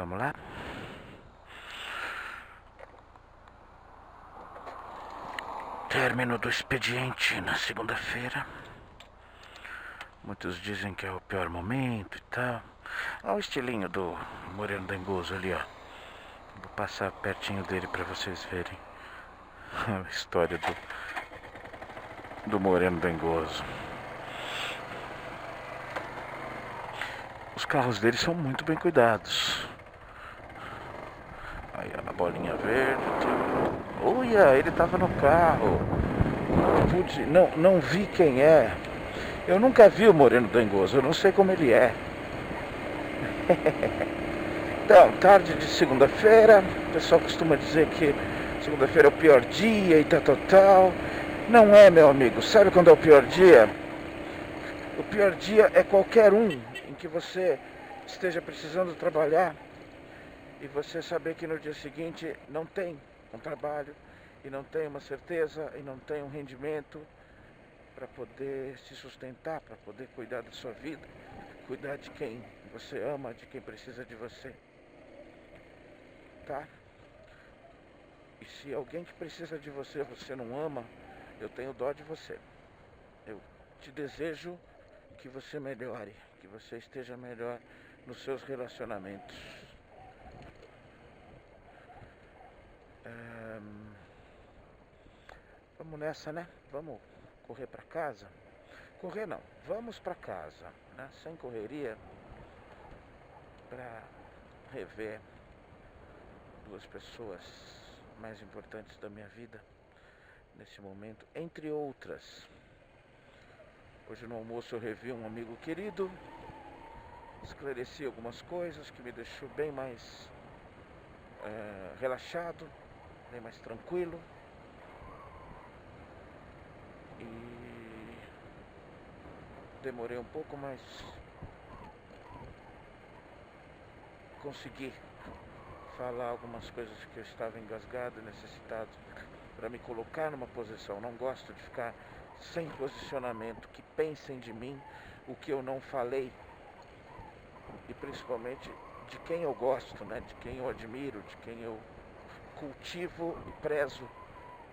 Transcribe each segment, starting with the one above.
Vamos lá? Término do expediente na segunda-feira. Muitos dizem que é o pior momento e tal. Olha o estilinho do Moreno Dengoso ali, ó. Vou passar pertinho dele pra vocês verem a história do Moreno Dengoso. Os carros dele são muito bem cuidados. Aí a bolinha verde. Olha, ele tava no carro. Não vi quem é. Eu nunca vi o Moreno Dengoso, eu não sei como ele é. Então, tarde de segunda-feira, o pessoal costuma dizer que segunda-feira é o pior dia e tal. Não é, meu amigo. Sabe quando é o pior dia? O pior dia é qualquer um em que você esteja precisando trabalhar e você saber que no dia seguinte não tem um trabalho e não tem uma certeza e não tem um rendimento para poder se sustentar, para poder cuidar da sua vida, cuidar de quem você ama, de quem precisa de você, tá? E se alguém que precisa de você, você não ama, eu tenho dó de você. Eu te desejo que você melhore, que você esteja melhor nos seus relacionamentos. Vamos nessa, né? Vamos correr para casa? Correr não, vamos para casa, né? Sem correria, para rever duas pessoas mais importantes da minha vida nesse momento, entre outras. Hoje no almoço eu revi um amigo querido, esclareci algumas coisas que me deixou bem mais relaxado, bem mais tranquilo. E demorei um pouco, mas consegui falar algumas coisas que eu estava engasgado e necessitado para me colocar numa posição. Não gosto de ficar sem posicionamento, que pensem de mim o que eu não falei. E principalmente de quem eu gosto, né? De quem eu admiro, de quem eu cultivo e prezo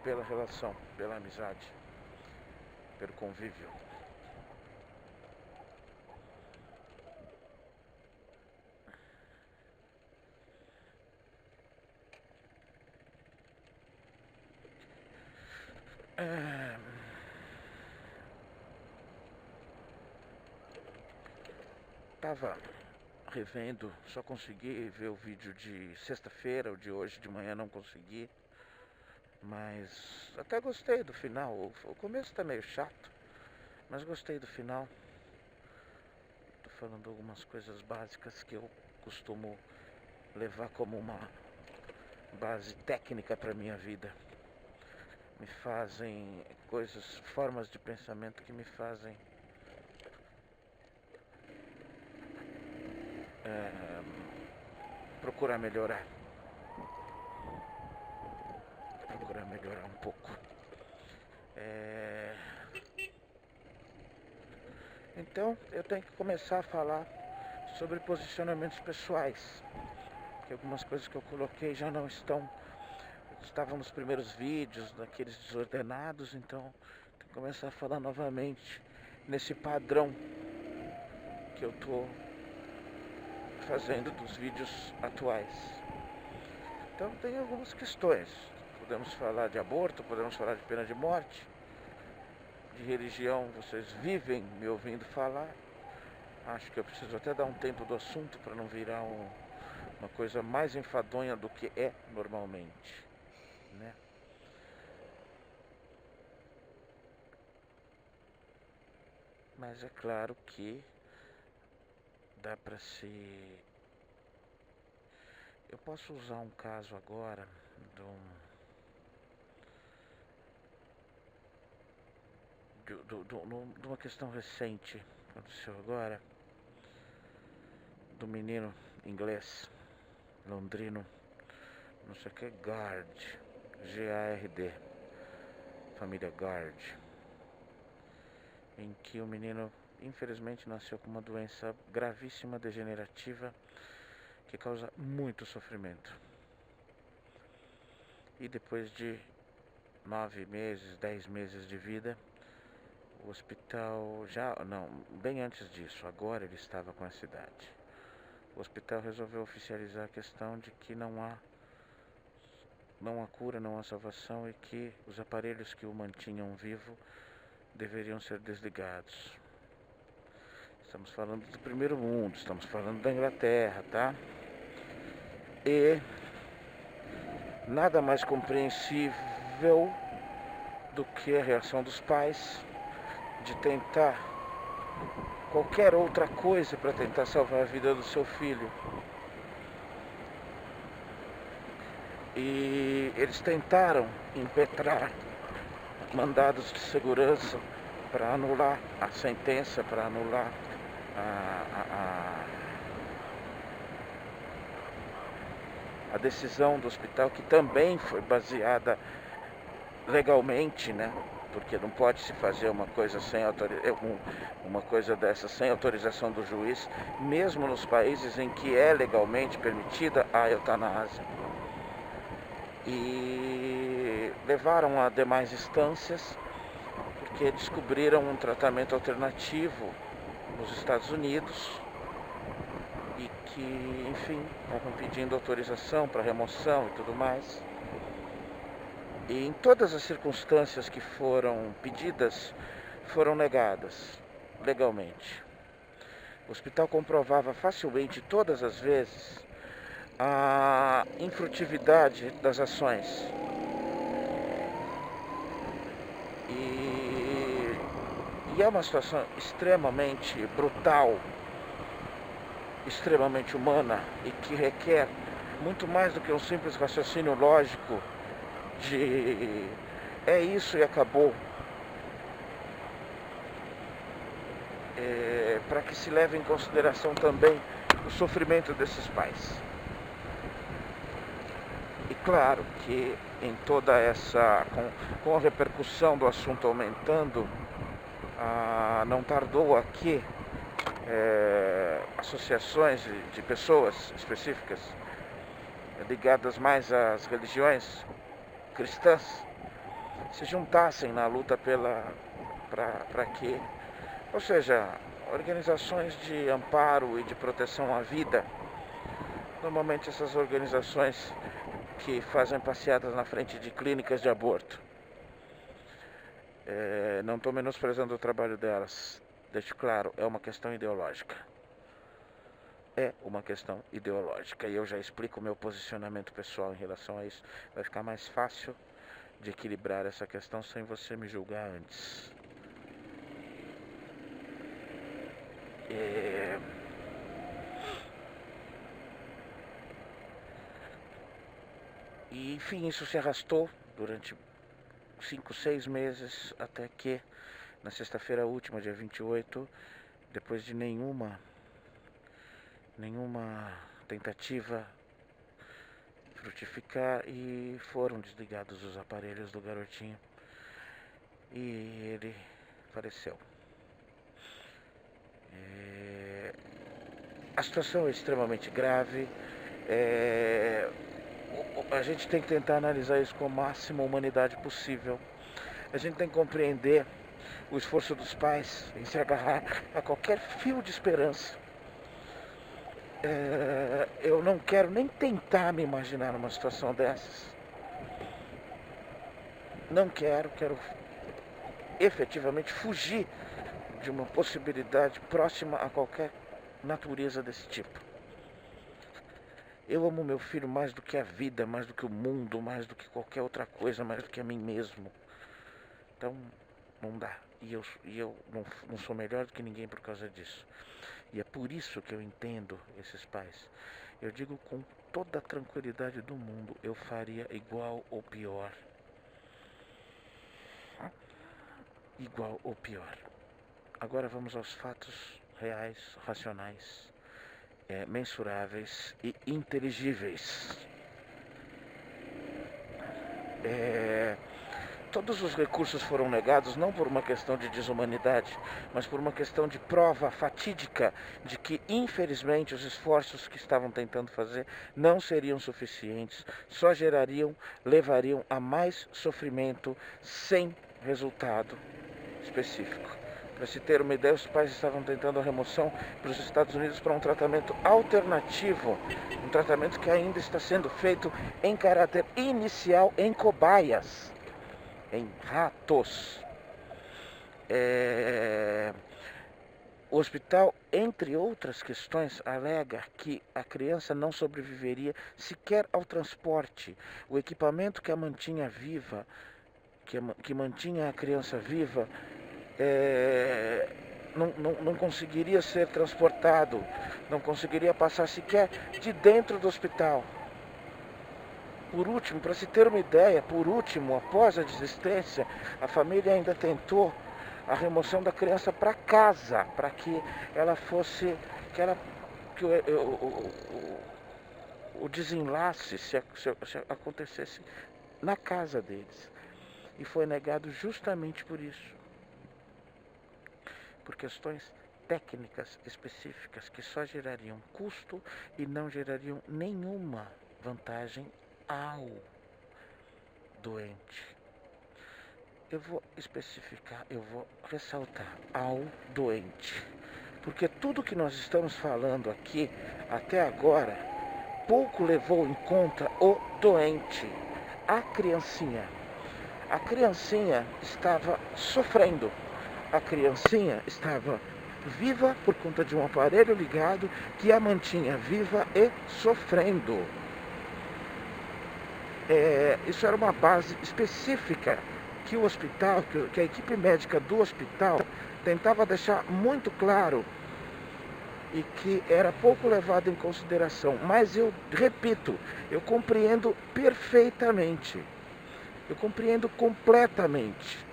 pela relação, pela amizade, pelo convívio. Tava revendo, só consegui ver o vídeo de sexta-feira, o de hoje de manhã não consegui. Mas até gostei do final. O começo tá meio chato, mas gostei do final. Tô falando algumas coisas básicas que eu costumo levar como uma base técnica para minha vida. Me fazem coisas, formas de pensamento que me fazem procurar melhorar. Procurar melhorar um pouco. Então eu tenho que começar a falar sobre posicionamentos pessoais. Que algumas coisas que eu coloquei já não estavam nos primeiros vídeos, daqueles desordenados, então tenho que começar a falar novamente nesse padrão que eu tô fazendo dos vídeos atuais. Então tem algumas questões. Podemos falar de aborto, podemos falar de pena de morte, de religião. Vocês vivem me ouvindo falar. Acho que eu preciso até dar um tempo do assunto para não virar uma coisa mais enfadonha do que é normalmente, né? Mas é claro que dá para se... Eu posso usar um caso agora de uma questão recente que aconteceu agora, do menino inglês, londrino, não sei o que, Gard, G-A-R-D, família Gard, em que o menino infelizmente nasceu com uma doença gravíssima, degenerativa, que causa muito sofrimento. E depois de 9 meses, 10 meses de vida, o hospital bem antes disso, agora ele estava com essa idade. O hospital resolveu oficializar a questão de que não há cura, não há salvação e que os aparelhos que o mantinham vivo deveriam ser desligados. Estamos falando do primeiro mundo, estamos falando da Inglaterra, tá? E nada mais compreensível do que a reação dos pais de tentar qualquer outra coisa para tentar salvar a vida do seu filho. E eles tentaram impetrar mandados de segurança para anular a sentença, para anular a decisão do hospital, que também foi baseada legalmente, né? Porque não pode se fazer uma coisa dessa sem autorização do juiz, mesmo nos países em que é legalmente permitida a eutanásia. E levaram a demais instâncias porque descobriram um tratamento alternativo nos Estados Unidos e que, enfim, estavam pedindo autorização para remoção e tudo mais. E em todas as circunstâncias que foram pedidas, foram negadas legalmente. O hospital comprovava facilmente, todas as vezes, a infrutividade das ações. E é uma situação extremamente brutal, extremamente humana e que requer muito mais do que um simples raciocínio lógico de é isso e acabou. Para que se leve em consideração também o sofrimento desses pais. E claro que em toda essa, com a repercussão do assunto aumentando, não tardou a que associações de pessoas específicas ligadas mais às religiões cristãs se juntassem na luta para que, ou seja, organizações de amparo e de proteção à vida. Normalmente essas organizações que fazem passeadas na frente de clínicas de aborto. Não estou menosprezando o trabalho delas, deixo claro, é uma questão ideológica. É uma questão ideológica e eu já explico o meu posicionamento pessoal em relação a isso. Vai ficar mais fácil de equilibrar essa questão sem você me julgar antes. E enfim, isso se arrastou durante 5, 6 meses, até que na sexta-feira última, dia 28, depois de nenhuma tentativa frutificar, e foram desligados os aparelhos do garotinho e ele faleceu. A situação é extremamente grave. A gente tem que tentar analisar isso com a máxima humanidade possível. A gente tem que compreender o esforço dos pais em se agarrar a qualquer fio de esperança. Eu não quero nem tentar me imaginar numa situação dessas. Não quero efetivamente fugir de uma possibilidade próxima a qualquer natureza desse tipo. Eu amo meu filho mais do que a vida, mais do que o mundo, mais do que qualquer outra coisa, mais do que a mim mesmo. Então, não dá. E eu não sou melhor do que ninguém por causa disso. E é por isso que eu entendo esses pais. Eu digo com toda a tranquilidade do mundo, eu faria igual ou pior. Igual ou pior. Agora vamos aos fatos reais, racionais, mensuráveis e inteligíveis. Todos os recursos foram negados não por uma questão de desumanidade, mas por uma questão de prova fatídica de que, infelizmente, os esforços que estavam tentando fazer não seriam suficientes, só levariam a mais sofrimento sem resultado específico. Para se ter uma ideia, os pais estavam tentando a remoção para os Estados Unidos para um tratamento alternativo, um tratamento que ainda está sendo feito em caráter inicial em cobaias, em ratos. O hospital, entre outras questões, alega que a criança não sobreviveria sequer ao transporte. O equipamento que a mantinha viva, que mantinha a criança viva, não conseguiria ser transportado, não conseguiria passar sequer de dentro do hospital. Por último, para se ter uma ideia, após a desistência, a família ainda tentou a remoção da criança para casa, para que ela fosse, que o desenlace se acontecesse na casa deles. E foi negado justamente por isso. Por questões técnicas específicas que só gerariam custo e não gerariam nenhuma vantagem ao doente. Eu vou especificar, eu vou ressaltar ao doente, porque tudo que nós estamos falando aqui até agora pouco levou em conta o doente, a criancinha. A criancinha estava sofrendo, a criancinha estava viva por conta de um aparelho ligado que a mantinha viva e sofrendo. Isso era uma base específica que o hospital, que a equipe médica do hospital tentava deixar muito claro e que era pouco levado em consideração. Mas eu repito, eu compreendo perfeitamente, eu compreendo completamente.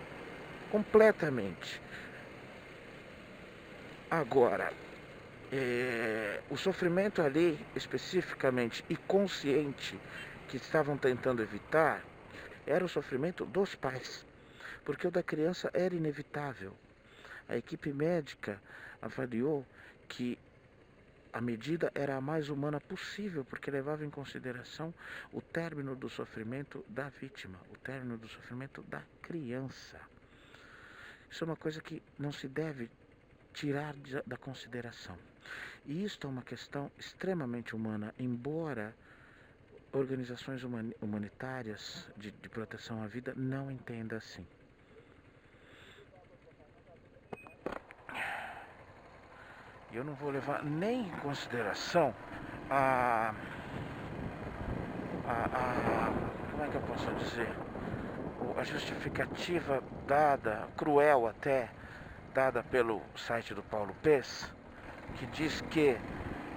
Agora, o sofrimento ali, especificamente e consciente, que estavam tentando evitar, era o sofrimento dos pais, porque o da criança era inevitável. A equipe médica avaliou que a medida era a mais humana possível, porque levava em consideração o término do sofrimento da vítima, o término do sofrimento da criança. Isso é uma coisa que não se deve tirar da consideração. E isto é uma questão extremamente humana, embora organizações humanitárias de proteção à vida não entendam assim. Eu não vou levar nem em consideração como é que eu posso dizer? A justificativa dada, cruel até, dada pelo site do Paulo Pes, que diz que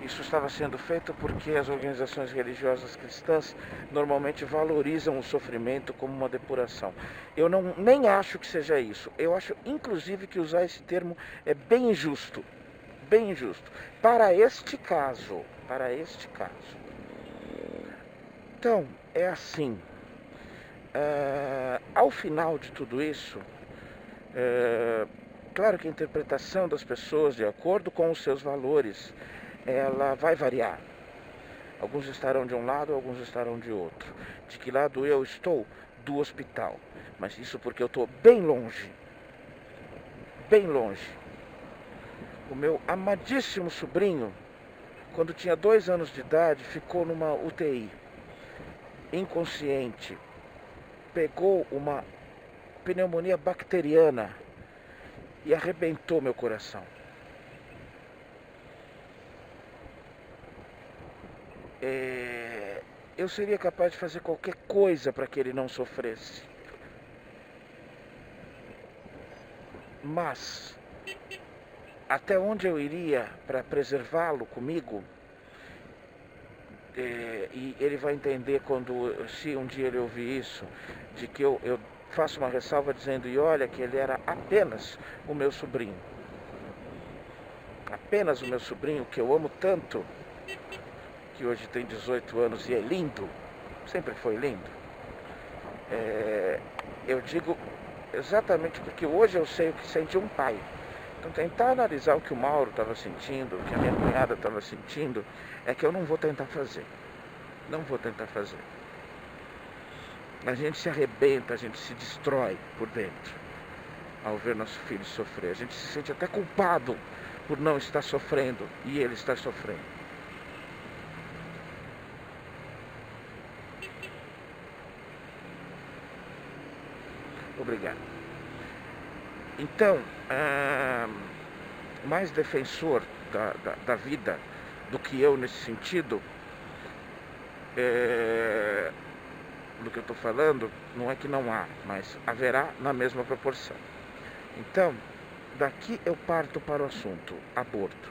isso estava sendo feito porque as organizações religiosas cristãs normalmente valorizam o sofrimento como uma depuração. Eu nem acho que seja isso. Eu acho, inclusive, que usar esse termo é bem injusto. Bem injusto. Para este caso. Então, é assim. Ao final de tudo isso, claro que a interpretação das pessoas, de acordo com os seus valores, ela vai variar. Alguns estarão de um lado, alguns estarão de outro. De que lado eu estou? Do hospital. Mas isso porque eu estou bem longe. O meu amadíssimo sobrinho, quando tinha 2 anos de idade, ficou numa UTI. Inconsciente. Pegou uma pneumonia bacteriana e arrebentou meu coração. Eu seria capaz de fazer qualquer coisa para que ele não sofresse. Mas, até onde eu iria para preservá-lo comigo, e ele vai entender se um dia ele ouvir isso, de que eu faço uma ressalva dizendo, e olha que ele era apenas o meu sobrinho. Apenas o meu sobrinho, que eu amo tanto, que hoje tem 18 anos e é lindo, sempre foi lindo. Eu digo exatamente porque hoje eu sei o que sente um pai. Então tentar analisar o que o Mauro estava sentindo, o que a minha cunhada estava sentindo, é que eu não vou tentar fazer. Não vou tentar fazer. A gente se arrebenta, a gente se destrói por dentro ao ver nosso filho sofrer. A gente se sente até culpado por não estar sofrendo e ele está sofrendo. Obrigado. Então, mais defensor da vida do que eu nesse sentido, do que eu estou falando, não é que não há, mas haverá na mesma proporção. Então, daqui eu parto para o assunto, aborto.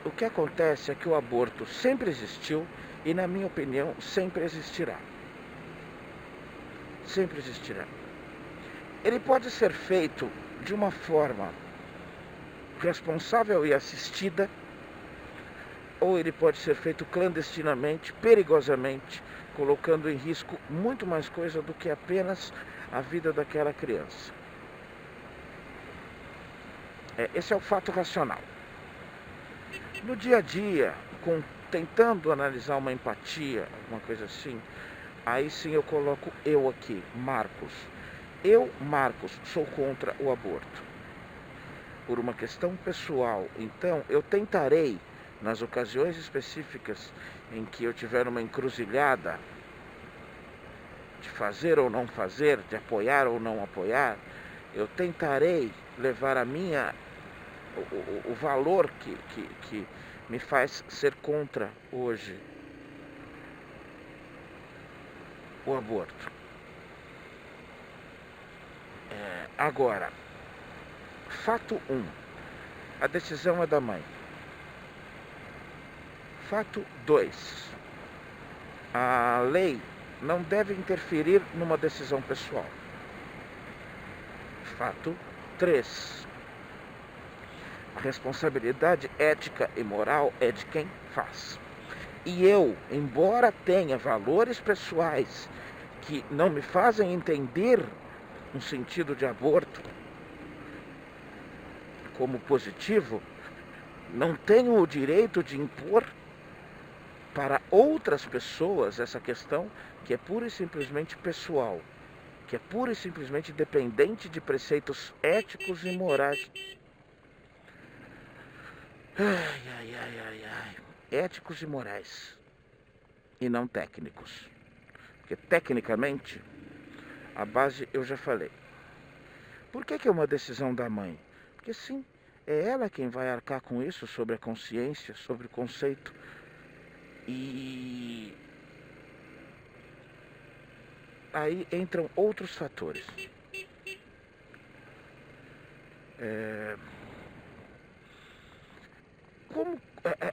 O que acontece é que o aborto sempre existiu e, na minha opinião, sempre existirá. Sempre existirá. Ele pode ser feito de uma forma responsável e assistida, ou ele pode ser feito clandestinamente, perigosamente, colocando em risco muito mais coisa do que apenas a vida daquela criança. Esse é o fato racional. No dia a dia, tentando analisar uma empatia, alguma coisa assim, aí sim eu coloco eu aqui, Marcos. Eu, Marcos, sou contra o aborto. Por uma questão pessoal. Então, eu tentarei, nas ocasiões específicas em que eu tiver uma encruzilhada de fazer ou não fazer, de apoiar ou não apoiar, eu tentarei levar o valor que me faz ser contra hoje o aborto. Agora, fato 1, a decisão é da mãe. Fato 2, a lei não deve interferir numa decisão pessoal. Fato 3, a responsabilidade ética e moral é de quem faz. E eu, embora tenha valores pessoais que não me fazem entender um sentido de aborto como positivo, não tenho o direito de impor para outras pessoas essa questão que é pura e simplesmente pessoal, que é pura e simplesmente dependente de preceitos éticos e morais. Éticos e morais, e não técnicos. Porque tecnicamente, a base eu já falei. Por que é uma decisão da mãe? Porque sim, é ela quem vai arcar com isso, sobre a consciência, sobre o conceito. E aí entram outros fatores.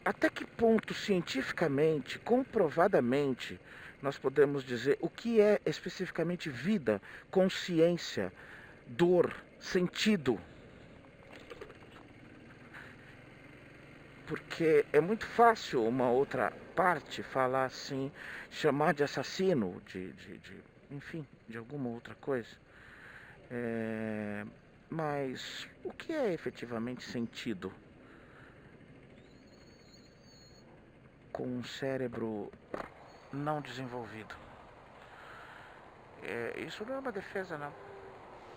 Até que ponto cientificamente, comprovadamente, nós podemos dizer o que é especificamente vida, consciência, dor, sentido? Porque é muito fácil uma outra parte falar assim, chamar de assassino, enfim, de alguma outra coisa. Mas o que é efetivamente sentido com um cérebro não desenvolvido? Isso não é uma defesa, não.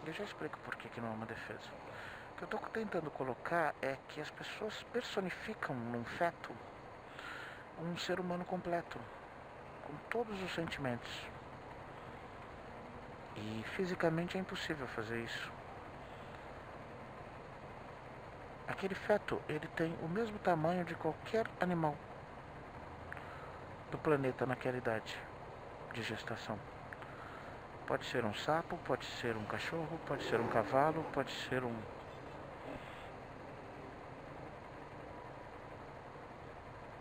Eu já explico por que não é uma defesa. O que eu estou tentando colocar é que as pessoas personificam num feto um ser humano completo, com todos os sentimentos. E fisicamente é impossível fazer isso. Aquele feto, ele tem o mesmo tamanho de qualquer animal do planeta naquela idade de gestação. Pode ser um sapo, pode ser um cachorro, pode ser um cavalo, pode ser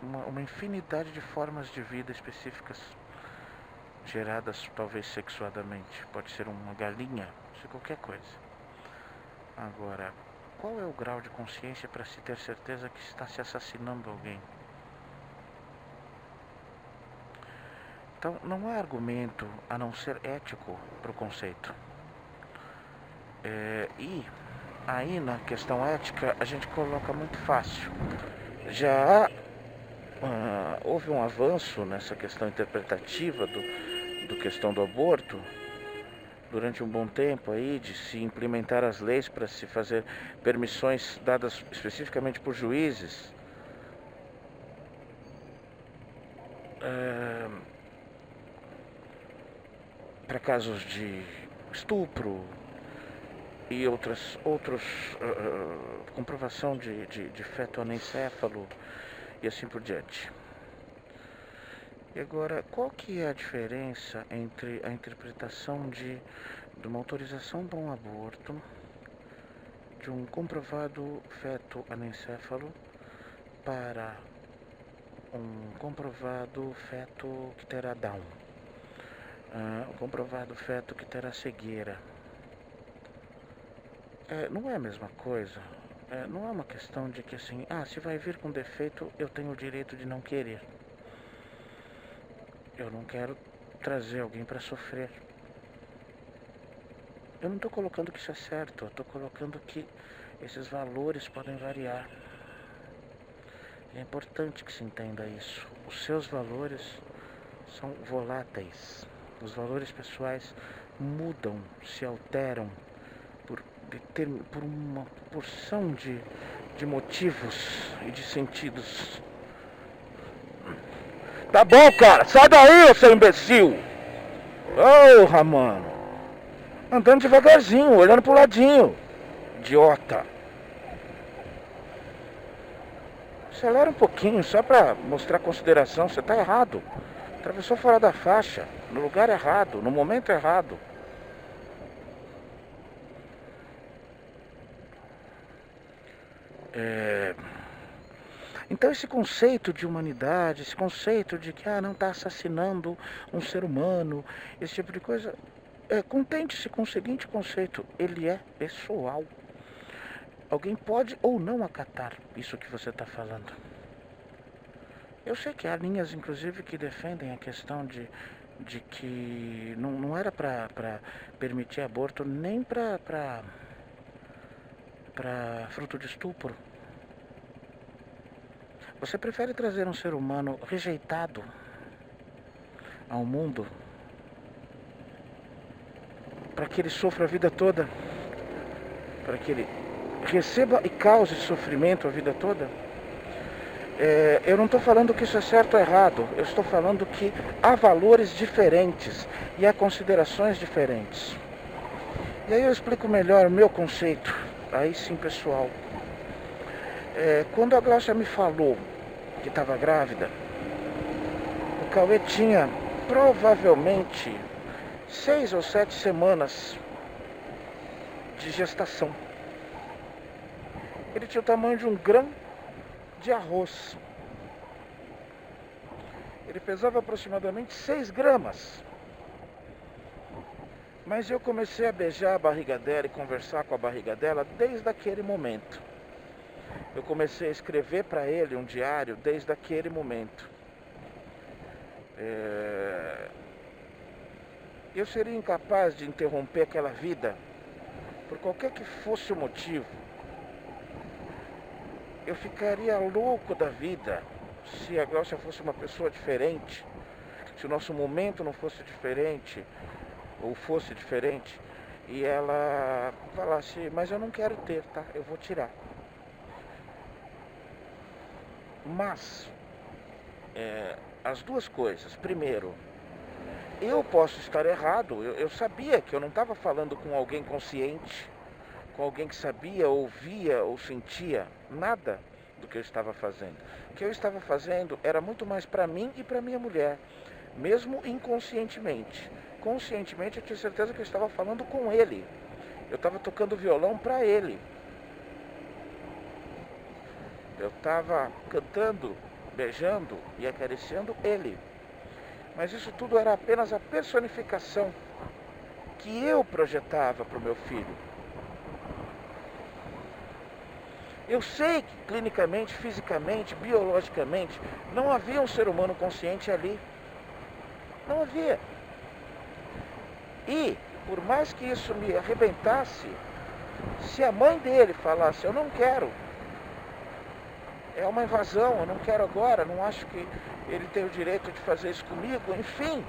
uma infinidade de formas de vida específicas, geradas talvez sexuadamente. Pode ser uma galinha, pode ser qualquer coisa. Agora, qual é o grau de consciência para se ter certeza que está se assassinando alguém? Então, não há argumento a não ser ético para o conceito. E aí, na questão ética, a gente coloca muito fácil. Já houve um avanço nessa questão interpretativa do questão do aborto durante um bom tempo aí, de se implementar as leis para se fazer permissões dadas especificamente por juízes. Para casos de estupro e outros comprovação de feto anencéfalo e assim por diante. E agora, qual que é a diferença entre a interpretação de uma autorização para um aborto, de um comprovado feto anencéfalo, para um comprovado feto que terá Down, um comprovado feto que terá cegueira? Não é a mesma coisa. Não é uma questão de que assim, se vai vir com defeito, eu tenho o direito de não querer. Eu não quero trazer alguém para sofrer. Eu não estou colocando que isso é certo, eu estou colocando que esses valores podem variar. É importante que se entenda isso. Os seus valores são voláteis. Os valores pessoais mudam, se alteram por uma porção de motivos e de sentidos. Tá bom, cara, sai daí, seu imbecil! Ô, mano, andando devagarzinho, olhando pro ladinho, idiota. Acelera um pouquinho, só pra mostrar consideração. Você tá errado. Atravessou fora da faixa, no lugar errado, no momento errado. Então esse conceito de humanidade, esse conceito de que não está assassinando um ser humano, esse tipo de coisa, contente-se com o seguinte conceito: ele é pessoal. Alguém pode ou não acatar isso que você está falando. Eu sei que há linhas, inclusive, que defendem a questão de que não era para permitir aborto nem para fruto de estupro. Você prefere trazer um ser humano rejeitado ao mundo para que ele sofra a vida toda? Para que ele receba e cause sofrimento a vida toda? Eu não estou falando que isso é certo ou errado. Eu estou falando que há valores diferentes e há considerações diferentes. E aí eu explico melhor o meu conceito. Aí sim, pessoal. Quando a Glaucia me falou que estava grávida, o Cauê tinha provavelmente 6 ou 7 semanas de gestação. Ele tinha o tamanho de um grão de arroz. Ele pesava aproximadamente 6 gramas. Mas eu comecei a beijar a barriga dela e conversar com a barriga dela desde aquele momento. Eu comecei a escrever para ele um diário desde aquele momento. Eu seria incapaz de interromper aquela vida por qualquer que fosse o motivo. Eu ficaria louco da vida se a Glaucia fosse uma pessoa diferente, se o nosso momento não fosse diferente, ou fosse diferente, e ela falasse: mas eu não quero ter, tá? Eu vou tirar. Mas, as duas coisas. Primeiro, eu posso estar errado. Eu sabia que eu não estava falando com alguém consciente, com alguém que sabia, ouvia ou sentia nada do que eu estava fazendo. O que eu estava fazendo era muito mais para mim e para minha mulher, mesmo inconscientemente. Conscientemente eu tinha certeza que eu estava falando com ele. Eu estava tocando violão para ele. Eu estava cantando, beijando e acariciando ele. Mas isso tudo era apenas a personificação que eu projetava para o meu filho. Eu sei que clinicamente, fisicamente, biologicamente, não havia um ser humano consciente ali. Não havia. E, por mais que isso me arrebentasse, se a mãe dele falasse, eu não quero, é uma invasão, eu não quero agora, não acho que ele tem o direito de fazer isso comigo, enfim,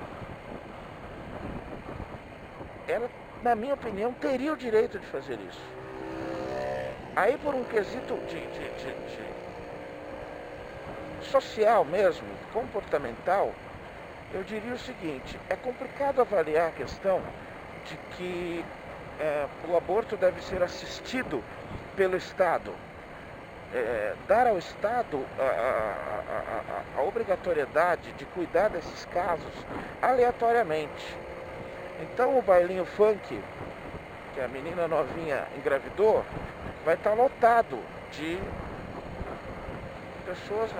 ela, na minha opinião, teria o direito de fazer isso. Aí, por um quesito de social mesmo, comportamental, eu diria o seguinte, é complicado avaliar a questão de que o aborto deve ser assistido pelo Estado. Dar ao Estado a obrigatoriedade de cuidar desses casos aleatoriamente. Então o bailinho funk, que a menina novinha engravidou, vai estar lotado de pessoas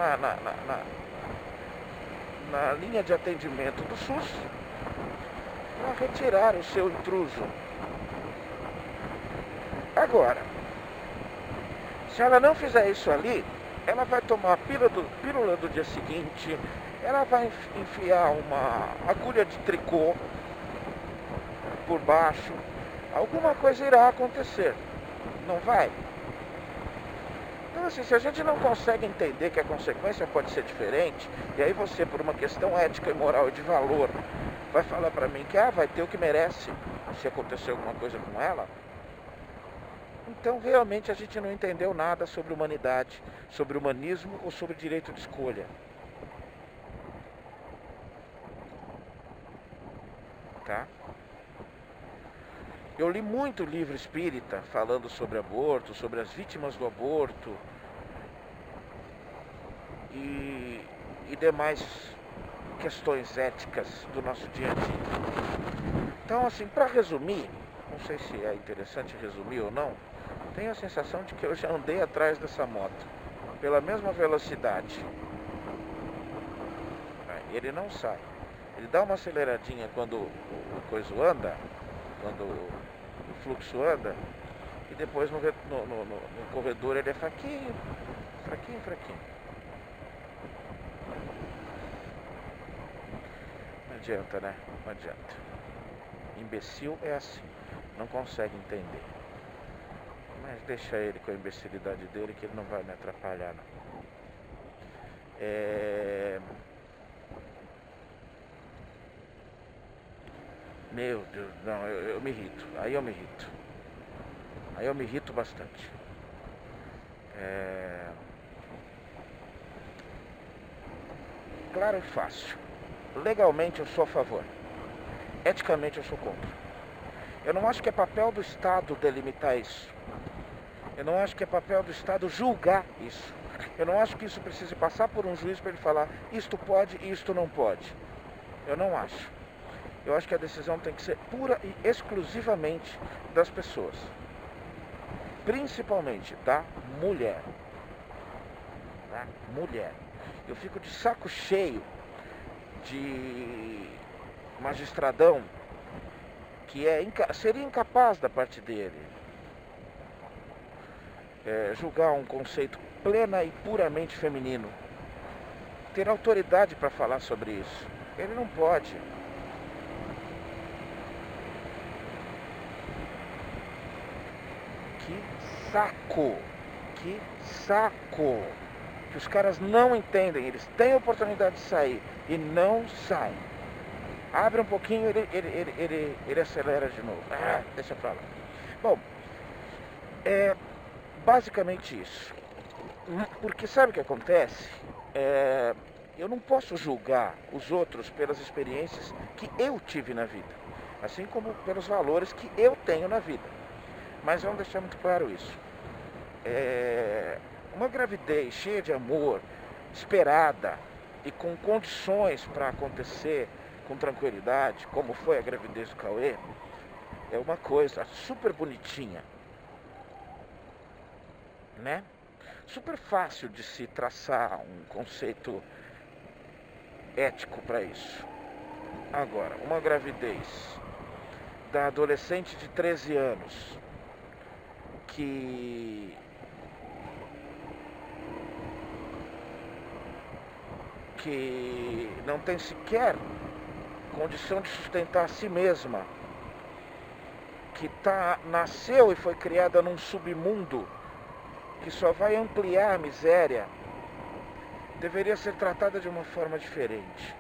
na linha de atendimento do SUS para retirar o seu intruso. Agora, se ela não fizer isso ali, ela vai tomar a pílula do dia seguinte, ela vai enfiar uma agulha de tricô por baixo, alguma coisa irá acontecer, não vai? Então assim, se a gente não consegue entender que a consequência pode ser diferente, e aí você, por uma questão ética e moral e de valor, vai falar pra mim que vai ter o que merece se acontecer alguma coisa com ela, então realmente a gente não entendeu nada sobre humanidade, sobre humanismo ou sobre direito de escolha. Tá? Eu li muito livro espírita falando sobre aborto, sobre as vítimas do aborto e demais questões éticas do nosso dia a dia. Então, assim, para resumir, não sei se é interessante resumir ou não, tenho a sensação de que eu já andei atrás dessa moto pela mesma velocidade. Ele não sai. Ele dá uma aceleradinha quando o coisa anda, quando o fluxo anda, e depois no corredor ele é fraquinho, fraquinho, fraquinho. Não adianta, né? Não adianta. Imbecil é assim, não consegue entender. Mas deixa ele com a imbecilidade dele, que ele não vai me atrapalhar, não. Meu Deus, não, eu me irrito. Aí eu me irrito. Aí eu me irrito bastante. Claro e fácil. Legalmente eu sou a favor. Eticamente eu sou contra. Eu não acho que é papel do Estado delimitar isso. Eu não acho que é papel do Estado julgar isso. Eu não acho que isso precise passar por um juiz para ele falar isto pode e isto não pode. Eu não acho. Eu acho que a decisão tem que ser pura e exclusivamente das pessoas. Principalmente da mulher. Da mulher. Eu fico de saco cheio de magistradão que seria incapaz da parte dele julgar um conceito plena e puramente feminino, ter autoridade para falar sobre isso. Ele não pode. Que saco! Que saco! Que os caras não entendem, eles têm a oportunidade de sair e não saem. Abre um pouquinho, ele acelera de novo. Deixa pra lá. Bom, é basicamente isso. Porque sabe o que acontece? Eu não posso julgar os outros pelas experiências que eu tive na vida, assim como pelos valores que eu tenho na vida. Mas vamos deixar muito claro isso. Uma gravidez cheia de amor, esperada e com condições para acontecer com tranquilidade, como foi a gravidez do Cauê, é uma coisa super bonitinha, né? Super fácil de se traçar um conceito ético para isso. Agora, uma gravidez da adolescente de 13 anos que não tem sequer condição de sustentar a si mesma, que nasceu e foi criada num submundo que só vai ampliar a miséria, deveria ser tratada de uma forma diferente.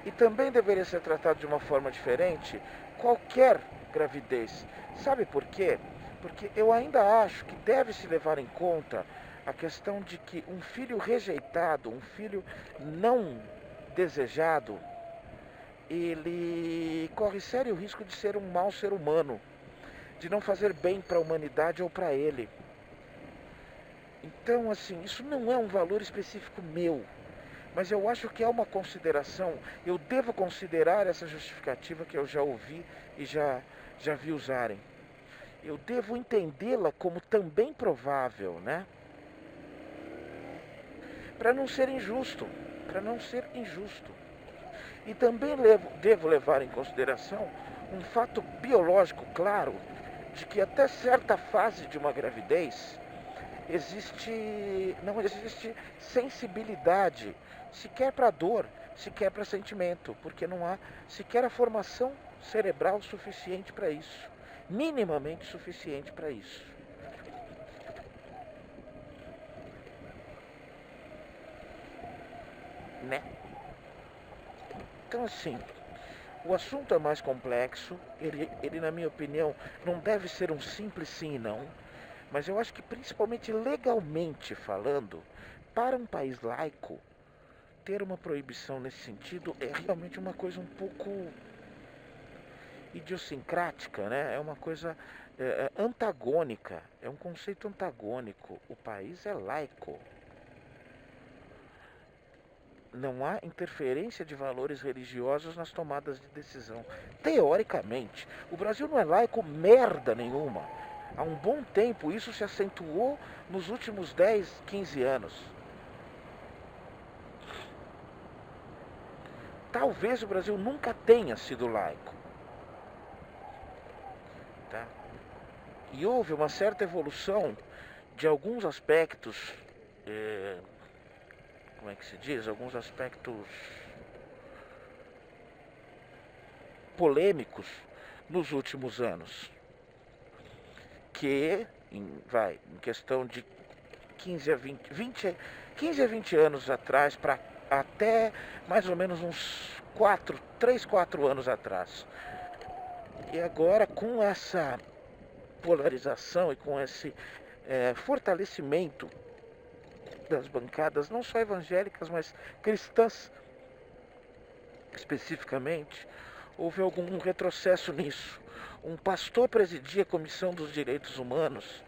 E também deveria ser tratada de uma forma diferente qualquer gravidez. Sabe por quê? Porque eu ainda acho que deve se levar em conta a questão de que um filho rejeitado, um filho não desejado, ele corre sério risco de ser um mau ser humano, de não fazer bem para a humanidade ou para ele. Então, assim, isso não é um valor específico meu, mas eu acho que é uma consideração, eu devo considerar essa justificativa que eu já ouvi e já vi usarem. Eu devo entendê-la como também provável, né? Para não ser injusto, E também devo levar em consideração um fato biológico claro, de que até certa fase de uma gravidez não existe sensibilidade, sequer para dor, sequer para sentimento, porque não há sequer a formação cerebral suficiente para isso, minimamente suficiente para isso. Né? Então, assim, o assunto é mais complexo, ele na minha opinião não deve ser um simples sim e não, mas eu acho que principalmente legalmente falando, para um país laico, ter uma proibição nesse sentido é realmente uma coisa um pouco idiosincrática, né? É uma coisa antagônica, é um conceito antagônico. O país é laico. Não há interferência de valores religiosos nas tomadas de decisão. Teoricamente, o Brasil não é laico merda nenhuma. Há um bom tempo isso se acentuou nos últimos 10, 15 anos. Talvez o Brasil nunca tenha sido laico. Tá? E houve uma certa evolução de alguns aspectos, como é que se diz? Alguns aspectos polêmicos nos últimos anos. Que, em questão de 15 a 20 anos atrás, para até mais ou menos uns 3, 4 anos atrás. E agora, com essa polarização e com esse fortalecimento das bancadas, não só evangélicas, mas cristãs especificamente, houve algum retrocesso nisso. Um pastor presidia a Comissão dos Direitos Humanos.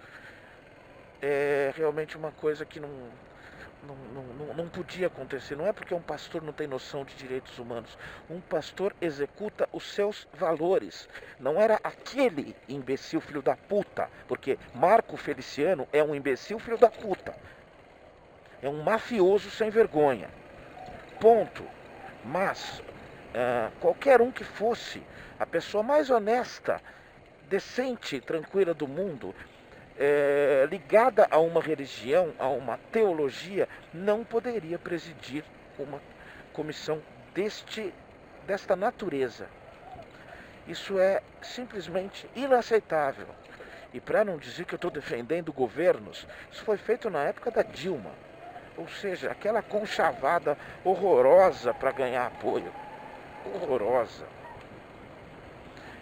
É realmente uma coisa que não podia acontecer. Não é porque um pastor não tem noção de direitos humanos. Um pastor executa os seus valores. Não era aquele imbecil filho da puta, porque Marco Feliciano é um imbecil filho da puta. É um mafioso sem vergonha. Ponto. Mas qualquer um que fosse a pessoa mais honesta, decente e tranquila do mundo, ligada a uma religião, a uma teologia, não poderia presidir uma comissão desta natureza. Isso é simplesmente inaceitável. E para não dizer que eu estou defendendo governos, isso foi feito na época da Dilma. Ou seja, aquela conchavada horrorosa para ganhar apoio. Horrorosa.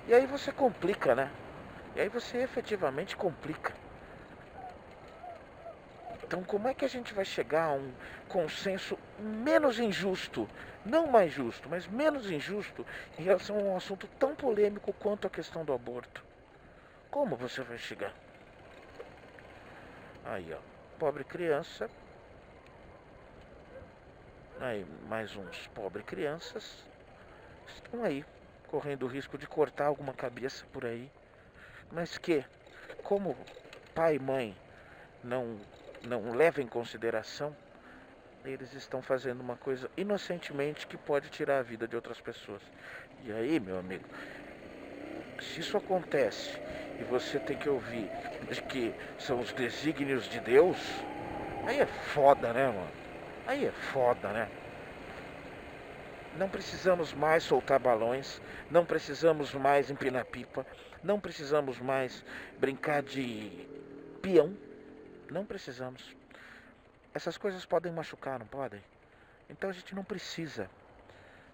E aí você complica, né? E aí você efetivamente complica. Então como é que a gente vai chegar a um consenso menos injusto, não mais justo, mas menos injusto em relação a um assunto tão polêmico quanto a questão do aborto? Como você vai chegar? Aí, ó, pobre criança. Aí, mais uns pobres crianças estão aí, correndo o risco de cortar alguma cabeça por aí. Mas que, como pai e mãe não levam em consideração, eles estão fazendo uma coisa inocentemente que pode tirar a vida de outras pessoas. E aí, meu amigo, se isso acontece e você tem que ouvir de que são os desígnios de Deus, aí é foda, né, mano? Aí é foda, né? Não precisamos mais soltar balões, não precisamos mais empinar pipa, não precisamos mais brincar de peão, não precisamos. Essas coisas podem machucar, não podem? Então a gente não precisa.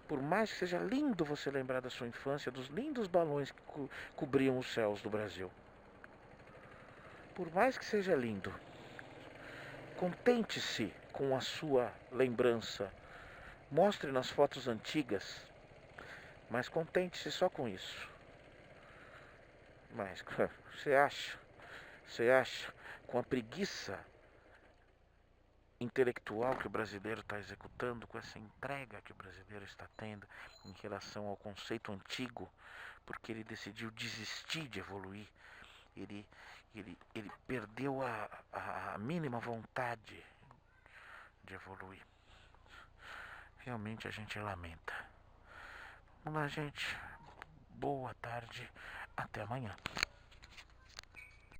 Por mais que seja lindo você lembrar da sua infância, dos lindos balões que cobriam os céus do Brasil. Por mais que seja lindo, contente-se com a sua lembrança. Mostre nas fotos antigas, mas contente-se só com isso. Mas você acha, com a preguiça intelectual que o brasileiro está executando, com essa entrega que o brasileiro está tendo em relação ao conceito antigo, porque ele decidiu desistir de evoluir, ele perdeu a mínima vontade de evoluir. Realmente a gente lamenta. Vamos lá, gente. Boa tarde. Até amanhã.